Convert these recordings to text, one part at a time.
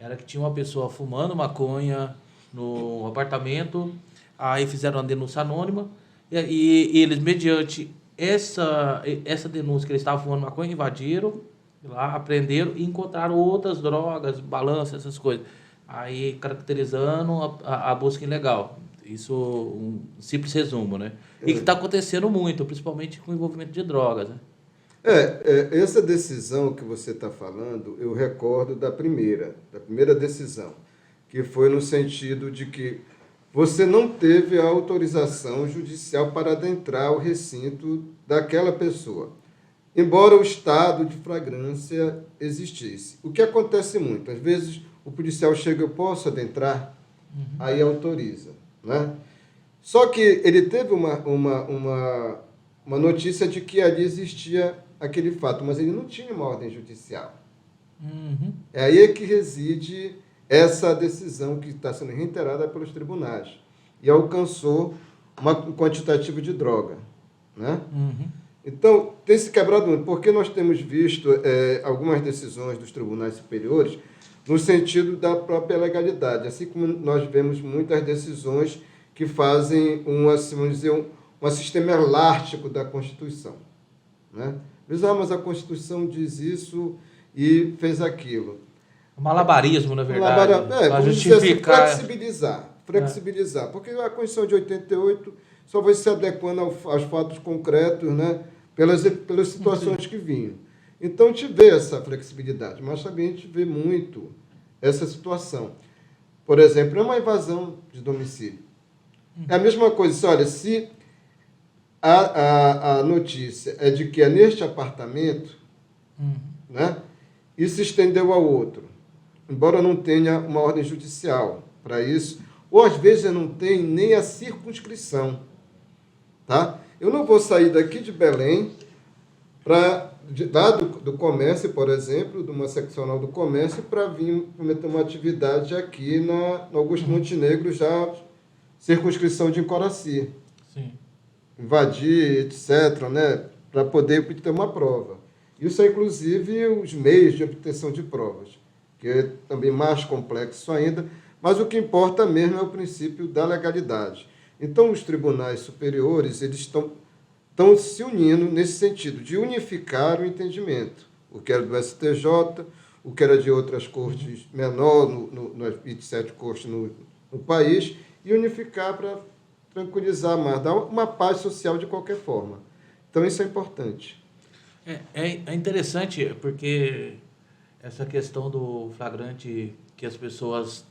Era que tinha uma pessoa fumando maconha no apartamento, aí fizeram uma denúncia anônima, e eles, mediante essa denúncia que eles estavam fumando maconha, invadiram lá, apreenderam e encontraram outras drogas, balança, essas coisas. Aí, caracterizando a busca ilegal. Isso, um simples resumo, né? E que está acontecendo muito, principalmente com o envolvimento de drogas, né? Essa decisão que você está falando, eu recordo da primeira decisão, que foi no sentido de que você não teve a autorização judicial para adentrar o recinto daquela pessoa, embora o estado de flagrância existisse. O que acontece muito, às vezes o policial chega, eu posso adentrar? Aí autoriza, né? Só que ele teve uma notícia de que ali existia aquele fato, mas ele não tinha uma ordem judicial. Uhum. É aí que reside essa decisão que está sendo reiterada pelos tribunais. E alcançou um quantitativo de droga, né? Uhum. Então, tem se quebrado muito, porque nós temos visto algumas decisões dos tribunais superiores no sentido da própria legalidade, assim como nós vemos muitas decisões que fazem um sistema elástico da Constituição, né? Mas a Constituição diz isso e fez aquilo. Malabarismo, na verdade. Para justificar. justificar. Flexibilizar. Porque a Constituição de 88 só vai se adequando aos fatos concretos, né? Pelas situações que vinham. Então, a gente vê essa flexibilidade, mas também a gente vê muito essa situação. Por exemplo, é uma invasão de domicílio. É a mesma coisa, olha, se a notícia é de que é neste apartamento, né, e se estendeu ao outro, embora não tenha uma ordem judicial para isso, ou às vezes não tem nem a circunscrição. Tá? Eu não vou sair daqui de Belém lá do comércio, por exemplo, de uma seccional do comércio, para vir cometer uma atividade aqui no Augusto Montenegro, já circunscrição de Encoraci. Sim. Invadir, etc., né, para poder obter uma prova. Isso é, inclusive, os meios de obtenção de provas, que é também mais complexo ainda, mas o que importa mesmo é o princípio da legalidade. Então, os tribunais superiores, eles estão se unindo nesse sentido, de unificar o entendimento, o que era do STJ, o que era de outras cortes menor, nas 27 cortes no país, e unificar para tranquilizar mais, dar uma paz social de qualquer forma. Então, isso é importante. É interessante, porque essa questão do flagrante que as pessoas,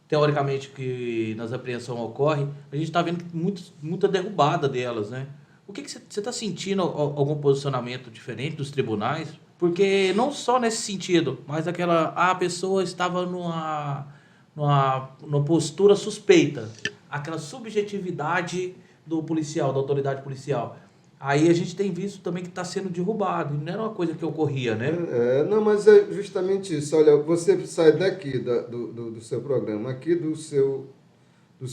teoricamente, que nas apreensões ocorre, a gente está vendo muita derrubada delas, né? O que você está sentindo algum posicionamento diferente dos tribunais? Porque não só nesse sentido, mas a pessoa estava numa postura suspeita, aquela subjetividade do policial, da autoridade policial. Aí a gente tem visto também que está sendo derrubado, e não era uma coisa que ocorria, né? Não, mas é justamente isso. Olha, você sai daqui do seu programa, aqui do seu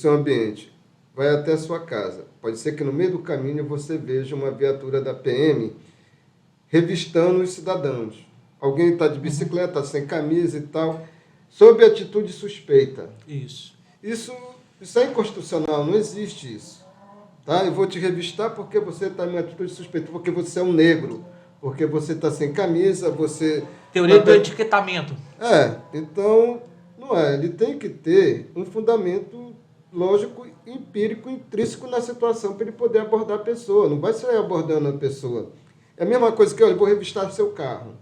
ambiente, vai até a sua casa. Pode ser que no meio do caminho você veja uma viatura da PM revistando os cidadãos. Alguém está de bicicleta, sem camisa e tal, sob atitude suspeita. Isso. Isso é inconstitucional, não existe isso. Tá? Eu vou te revistar porque você está em uma atitude suspeita, porque você é um negro, porque você está sem camisa, você... Teoria do etiquetamento. Então, não é. Ele tem que ter um fundamento lógico, empírico, intrínseco na situação para ele poder abordar a pessoa. Não vai sair abordando a pessoa. É a mesma coisa que, olha, eu vou revistar seu carro.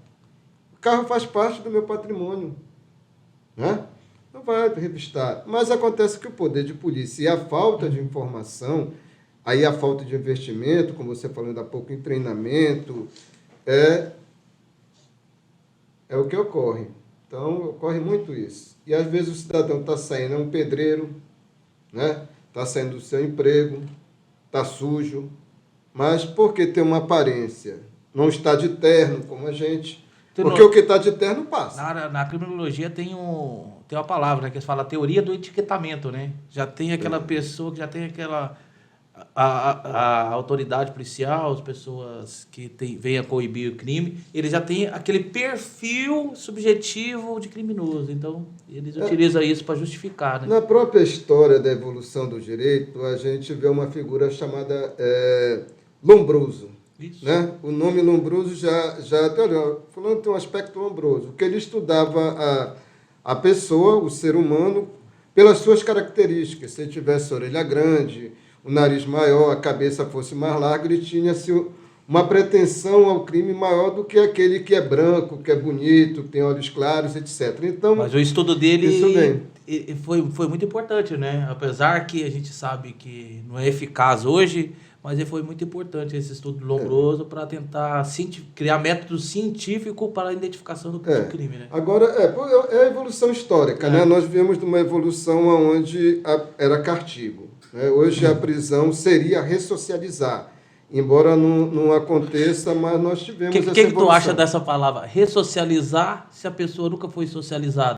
O carro faz parte do meu patrimônio, né? Não vai revistar. Mas acontece que o poder de polícia e a falta de informação, aí a falta de investimento, como você falou ainda há pouco, em treinamento, é o que ocorre. Então, ocorre muito isso. E às vezes o cidadão está saindo, é um pedreiro, né? Está saindo do seu emprego, está sujo, mas porque tem uma aparência, não está de terno como a gente, porque o que está de terno passa. Na criminologia tem uma palavra, né, que se fala teoria do etiquetamento, né? Já tem aquela pessoa que já tem a autoridade policial, as pessoas que venham a coibir o crime, eles já têm aquele perfil subjetivo de criminoso. Então, eles utilizam isso para justificar, né? Na própria história da evolução do direito, a gente vê uma figura chamada Lombroso. Isso. Né? O nome Lombroso olha, fulano tem um aspecto lombroso, porque ele estudava a pessoa, o ser humano, pelas suas características. Se ele tivesse a orelha grande, o nariz maior, a cabeça fosse mais larga, ele tinha uma pretensão ao crime maior do que aquele que é branco, que é bonito, que tem olhos claros, etc. Então, mas o estudo dele isso foi muito importante, né? Apesar que a gente sabe que não é eficaz hoje, mas ele foi muito importante esse estudo do Lombroso para tentar criar métodos científicos para a identificação do crime, né? Agora, é a evolução histórica, né? Nós vivemos de uma evolução onde era castigo. Né? Hoje a prisão seria ressocializar, embora não aconteça, mas nós tivemos essa evolução. O que tu acha dessa palavra? Ressocializar se a pessoa nunca foi socializada?